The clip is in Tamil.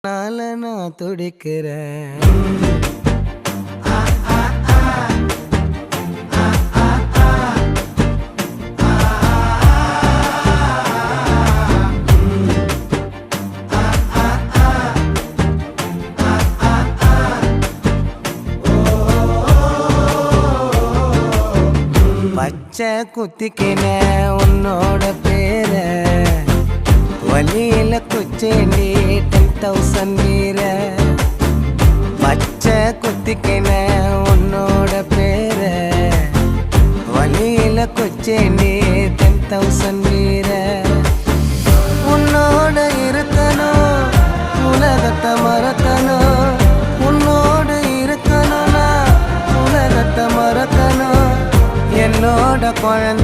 நான் துடிக்கிறேன். பச்சை குத்திக்கின உன்னோட பேர வலியில குச்சேண்டி 10,000 வீர. பச்சை குத்திக்கின உன்னோட பேர வலியில குச்சேண்டி 10,000 வீர. உன்னோட இருக்கணும் உலகத்தை மறக்கணும், உன்னோடு இருக்கணும்னா உலகத்தை மறக்கணும். என்னோட குழந்தை